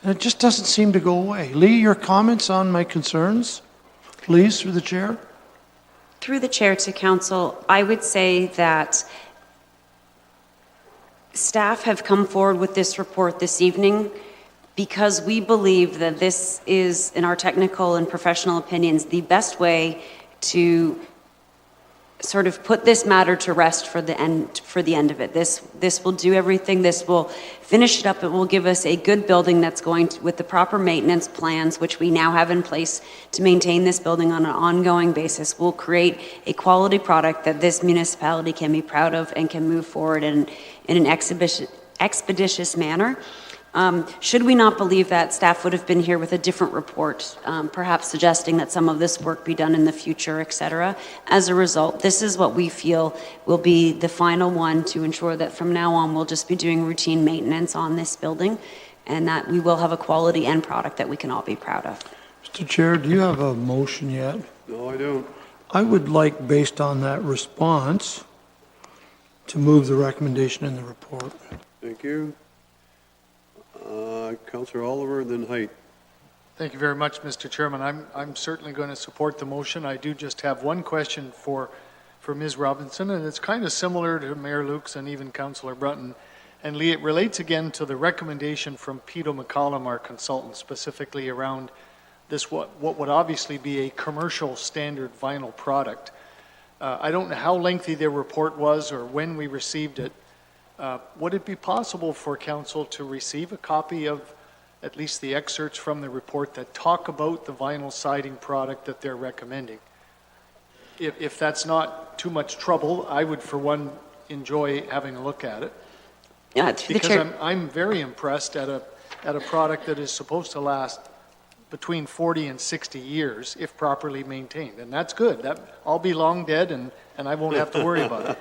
and it just doesn't seem to go away. Lee, your comments on my concerns, please, through the chair. Through the chair to council, I would say that staff have come forward with this report this evening because we believe that this is, in our technical and professional opinions, the best way to sort of put this matter to rest for the end of it. This will do everything. This will finish it up. It will give us a good building that's going to, with the proper maintenance plans, which we now have in place to maintain this building on an ongoing basis. Will create a quality product that this municipality can be proud of and can move forward in an expeditious manner. Should we not believe that, staff would have been here with a different report, perhaps suggesting that some of this work be done in the future, et cetera. As a result, this is what we feel will be the final one to ensure that from now on we'll just be doing routine maintenance on this building and that we will have a quality end product that we can all be proud of. Mr. Chair, do you have a motion yet? No, I don't. I would like, based on that response, to move the recommendation in the report. Thank you. Councillor Oliver, then Height. Thank you very much, Mr. Chairman. I'm certainly going to support the motion. I do just have one question for Ms. Robinson, and it's kind of similar to Mayor Lukes and even Councillor Brunton. And Lee, it relates again to the recommendation from Peter McCollum, our consultant, specifically around this, what would obviously be a commercial standard vinyl product. I don't know how lengthy their report was or when we received it. Would it be possible for council to receive a copy of at least the excerpts from the report that talk about the vinyl siding product that they're recommending? If that's not too much trouble, I would, for one, enjoy having a look at it. Yeah, because I'm very impressed at a product that is supposed to last between 40 and 60 years if properly maintained, and that's good. I'll be long dead and I won't have to worry about it.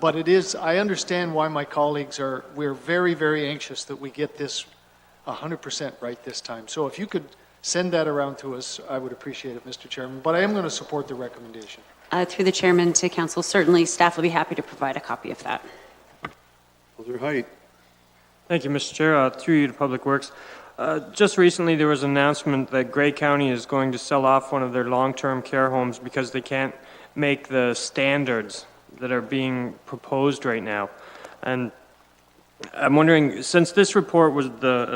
But it is, I understand why my colleagues we're very, very anxious that we get this 100% right this time. So if you could send that around to us, I would appreciate it, Mr. Chairman. But I am going to support the recommendation. Through the chairman to council, certainly staff will be happy to provide a copy of that. Councillor Height. Thank you, Mr. Chair. Through you to Public Works. Just recently there was an announcement that Grey County is going to sell off one of their long-term care homes because they can't make the standards that are being proposed right now. And I'm wondering, since this report was the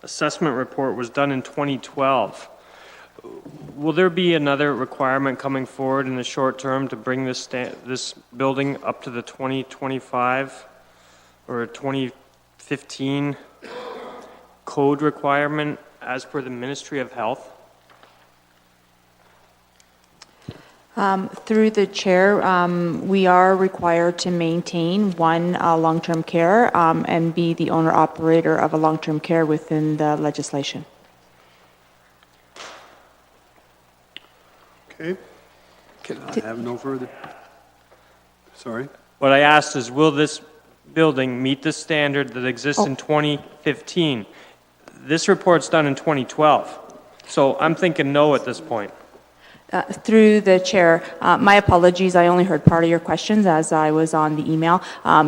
assessment report was done in 2012, will there be another requirement coming forward in the short term to bring this building up to the 2025 or 2015 code requirement as per the Ministry of Health? Through the chair, we are required to maintain one long-term care and be the owner-operator of a long-term care within the legislation. Okay. I have no further. Sorry? What I asked is, will this building meet the standard that exists in 2015? This report's done in 2012, so I'm thinking no at this point. Through the chair, my apologies, I only heard part of your questions as I was on the email.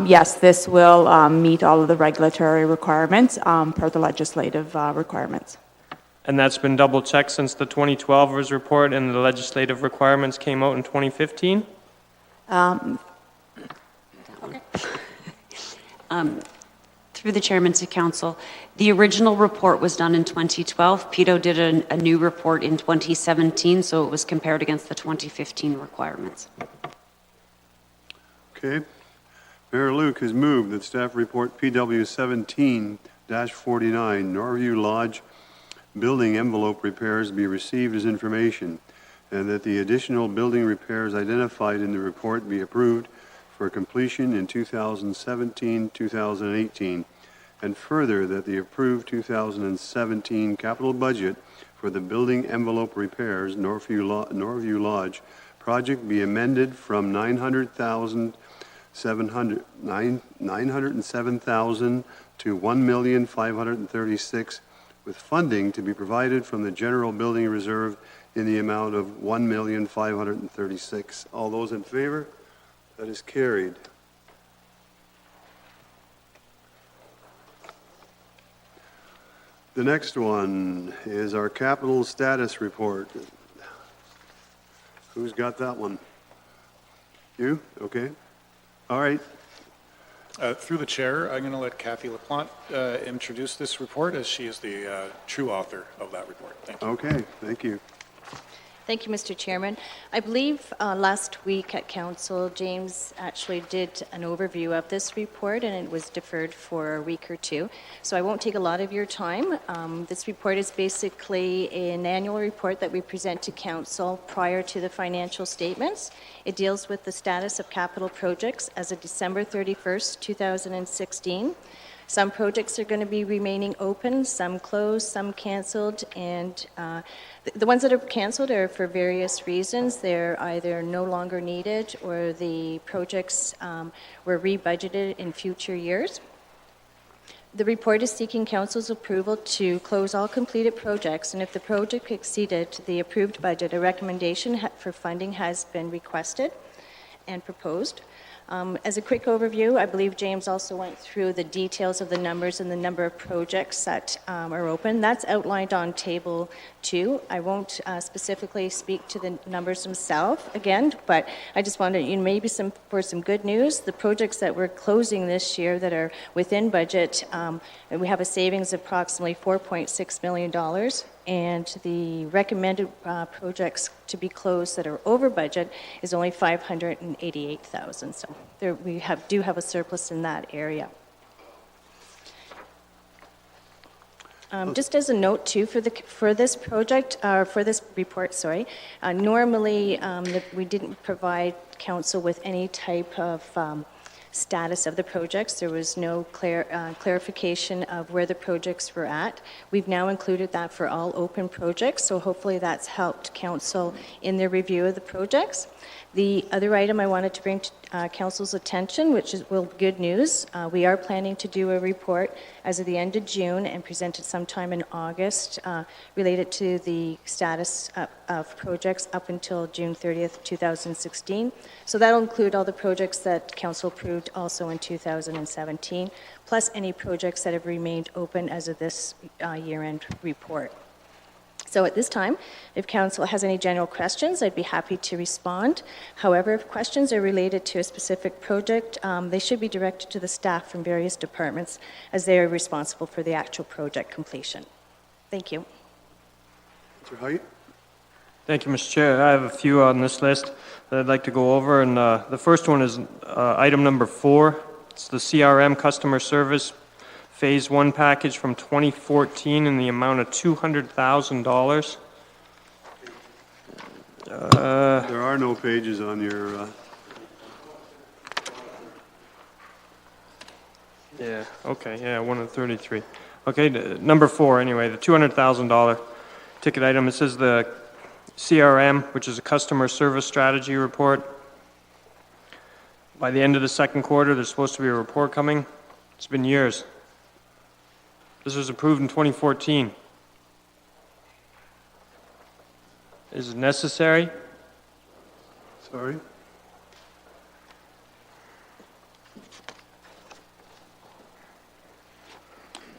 Yes, this will meet all of the regulatory requirements per the legislative requirements. And that's been double-checked since the 2012 report and the legislative requirements came out in 2015? Through the chairman to council, the original report was done in 2012. PETO did a new report in 2017, so it was compared against the 2015 requirements. Okay. Mayor Luke has moved that staff report PW 17-49 Norview Lodge building envelope repairs be received as information, and that the additional building repairs identified in the report be approved for completion in 2017-2018, and further that the approved 2017 capital budget for the building envelope repairs Norview Lodge project be amended from $907,000 to $1,536,000, with funding to be provided from the general building reserve in the amount of $1,536,000. All those in favor? That is carried. The next one is our capital status report. Who's got that one? You? Okay. All right. Through the chair, I'm going to let Kathy LaPlante introduce this report, as she is the true author of that report. Thank you. Okay, thank you. Thank you, Mr. Chairman. I believe last week at Council, James actually did an overview of this report, and it was deferred for a week or two. So I won't take a lot of your time. This report is basically an annual report that we present to Council prior to the financial statements. It deals with the status of capital projects as of December 31st, 2016. Some projects are going to be remaining open, some closed, some canceled, and the ones that are canceled are for various reasons. They're either no longer needed or the projects were rebudgeted in future years. The report is seeking Council's approval to close all completed projects, and if the project exceeded the approved budget, a recommendation for funding has been requested and proposed. As a quick overview, I believe James also went through the details of the numbers and the number of projects that are open. That's outlined on Table 2. I won't specifically speak to the numbers themselves again, but I just wanted, maybe for some good news, the projects that we're closing this year that are within budget, and we have a savings of approximately $4.6 million. And the recommended projects to be closed that are over budget is only $588,000. So there we do have a surplus in that area. Just as a note too, for this project, for this report, sorry, normally we didn't provide Council with any type of status of the projects. There was no clarification of where the projects were at. We've now included that for all open projects, so hopefully that's helped Council in their review of the projects. The other item I wanted to bring to Council's attention, which is good news, we are planning to do a report as of the end of June and present it sometime in August related to the status of projects up until June 30th, 2016. So that'll include all the projects that Council approved also in 2017, plus any projects that have remained open as of this year-end report. So at this time, if Council has any general questions, I'd be happy to respond. However, if questions are related to a specific project, they should be directed to the staff from various departments as they are responsible for the actual project completion. Thank you. Mr. Height? Thank you, Mr. Chair. I have a few on this list that I'd like to go over, and the first one is item number 4. It's the CRM customer service Phase 1 package from 2014 in the amount of $200,000. There are no pages on your... Yeah, okay, yeah, 1 of 33. Okay, number 4, anyway, the $200,000 ticket item. It says the CRM, which is a customer service strategy report. By the end of the second quarter, there's supposed to be a report coming. It's been years. This was approved in 2014. Is it necessary? Sorry?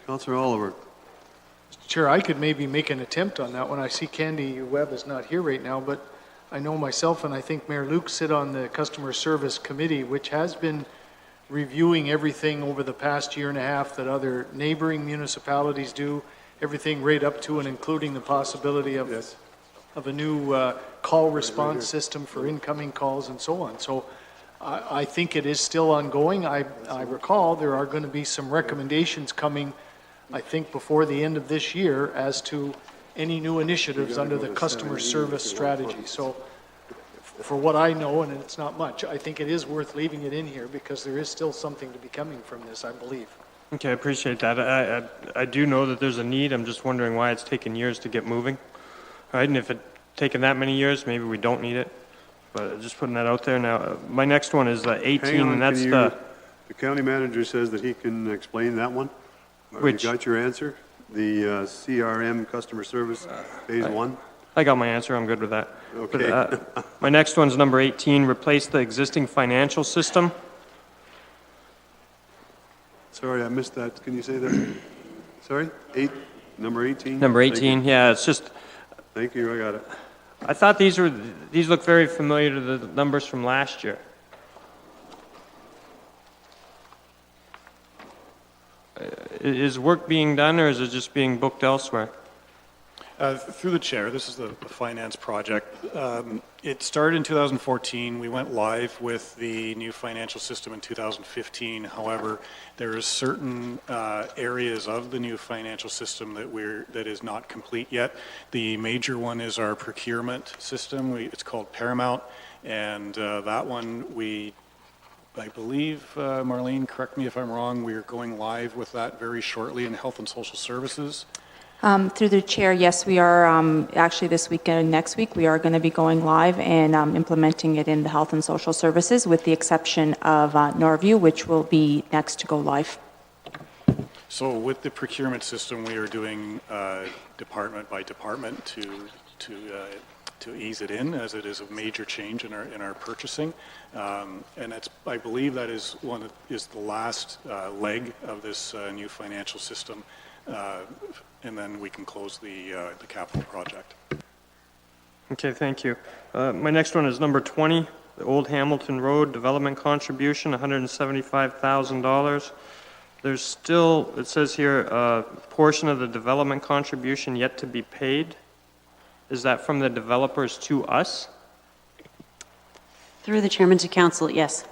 Councillor Oliver. Mr. Chair, I could maybe make an attempt on that one. I see Candy Webb is not here right now, but I know myself and I think Mayor Luke sit on the Customer Service Committee, which has been reviewing everything over the past year and a half that other neighboring municipalities do, everything right up to and including the possibility of, of a new call response system for incoming calls and so on. So I think it is still ongoing. I recall there are going to be some recommendations coming, I think, before the end of this year as to any new initiatives under the customer service strategy. So for what I know, and it's not much, I think it is worth leaving it in here because there is still something to be coming from this, I believe. Okay, I appreciate that. I do know that there's a need. I'm just wondering why it's taken years to get moving. All right, and if it's taken that many years, maybe we don't need it. But just putting that out there now. My next one is 18, Hang on, and that's the county manager says that he can explain that one. Which? You got your answer? The CRM customer service phase 1? I got my answer. I'm good with that. Okay. But, my next one's number 18, replace the existing financial system. Sorry, I missed that. Can you say that? Sorry? Number 18? Number 18, yeah, it's just... Thank you, I got it. I thought these look very familiar to the numbers from last year. Is work being done, or is it just being booked elsewhere? Through the chair, this is the finance project. It started in 2014. We went live with the new financial system in 2015. However, there is certain areas of the new financial system that is not complete yet. The major one is our procurement system. It's called Paramount, and that one I believe, Marlene, correct me if I'm wrong, we are going live with that very shortly in Health and Social Services. Through the chair, yes, we are, actually this weekend and next week, we are going to be going live and implementing it in the Health and Social Services with the exception of Norview, which will be next to go live. So with the procurement system, we are doing department by department to ease it in, as it is a major change in our purchasing. And I believe that is the last leg of this new financial system. And then we can close the capital project. Okay, thank you. My next one is number 20, the Old Hamilton Road Development Contribution, $175,000. There's still, it says here, a portion of the development contribution yet to be paid. Is that from the developers to us? Through the chairman to council, yes.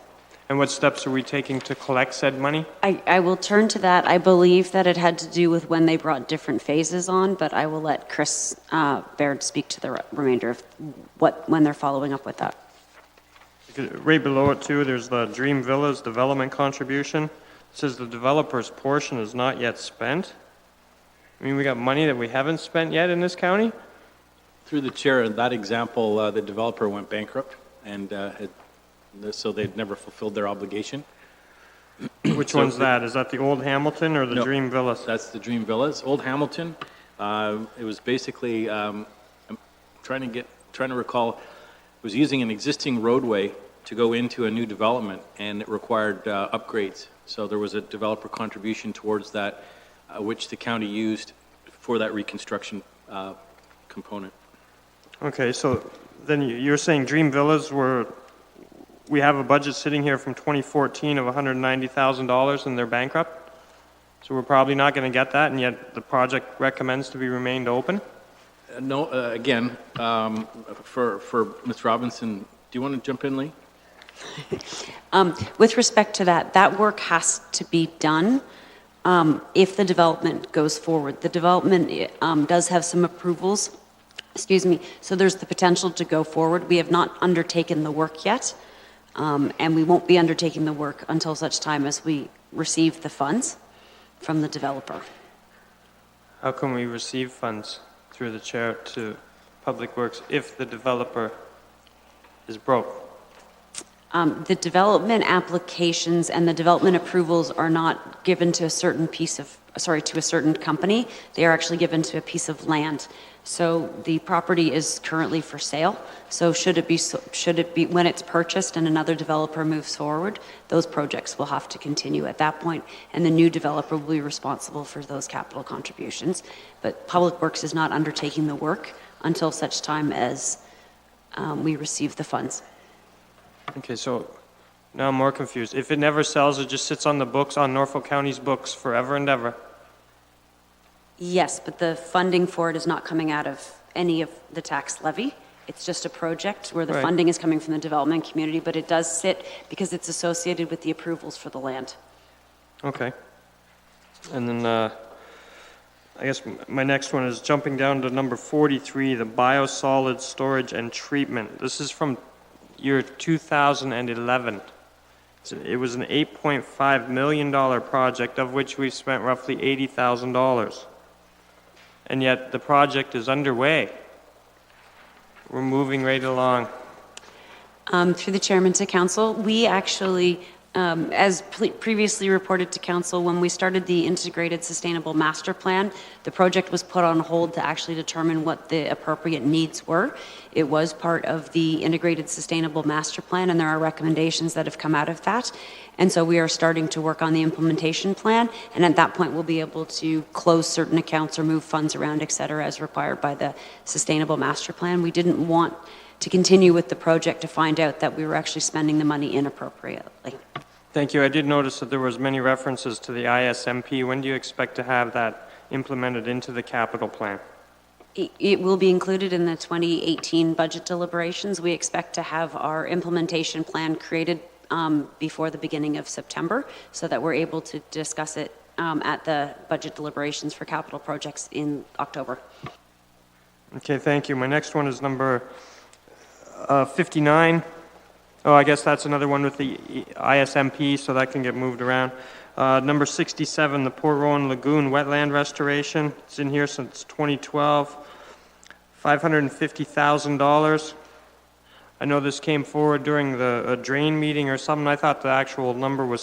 And what steps are we taking to collect said money? I will turn to that. I believe that it had to do with when they brought different phases on, but I will let Chris Baird speak to the remainder of when they're following up with that. Right below it too, there's the Dream Villas development contribution. It says the developer's portion is not yet spent. I mean, we got money that we haven't spent yet in this county? Through the chair, in that example, the developer went bankrupt, and so they'd never fulfilled their obligation. Which one's that? Is that the Old Hamilton or the No, Dream Villas? That's the Dream Villas. Old Hamilton, it was basically, I'm trying to recall, it was using an existing roadway to go into a new development, and it required upgrades. So there was a developer contribution towards that, which the county used for that reconstruction component. Okay, so then you're saying Dream Villas we have a budget sitting here from 2014 of $190,000 and they're bankrupt? So we're probably not going to get that, and yet the project recommends to be remained open? No, again, for Ms. Robinson, do you want to jump in, Lee? With respect to that work has to be done if the development goes forward. The development does have some approvals, so there's the potential to go forward. We have not undertaken the work yet, and we won't be undertaking the work until such time as we receive the funds from the developer. How can we receive funds through the chair to Public Works if the developer is broke? The development applications and the development approvals are not given to a certain to a certain company. They are actually given to a piece of land. So the property is currently for sale. So should it be when it's purchased and another developer moves forward, those projects will have to continue at that point, and the new developer will be responsible for those capital contributions. But Public Works is not undertaking the work until such time as we receive the funds. Okay, so now I'm more confused. If it never sells, it just sits on the books, on Norfolk County's books forever and ever? Yes, but the funding for it is not coming out of any of the tax levy. It's just a project where the funding is coming from the development community, but it does sit because it's associated with the approvals for the land. Okay. And then I guess my next one is jumping down to number 43, the biosolids storage and treatment. This is from year 2011. It was an $8.5 million project, of which we spent roughly $80,000. And yet the project is underway. We're moving right along. Through the chairman to council, we actually, as previously reported to council, when we started the integrated sustainable master plan, the project was put on hold to actually determine what the appropriate needs were. It was part of the integrated sustainable master plan, and there are recommendations that have come out of that. And so we are starting to work on the implementation plan, and at that point we'll be able to close certain accounts or move funds around, et cetera, as required by the sustainable master plan. We didn't want to continue with the project to find out that we were actually spending the money inappropriately. Thank you. I did notice that there was many references to the ISMP. When do you expect to have that implemented into the capital plan? It will be included in the 2018 budget deliberations. We expect to have our implementation plan created before the beginning of September so that we're able to discuss it at the budget deliberations for capital projects in October. Okay, thank you. My next one is number 59. Oh, I guess that's another one with the ISMP, so that can get moved around. Number 67, the Port Rowan Lagoon Wetland Restoration. It's in here since 2012. $550,000. I know this came forward during the drain meeting or something. I thought the actual number was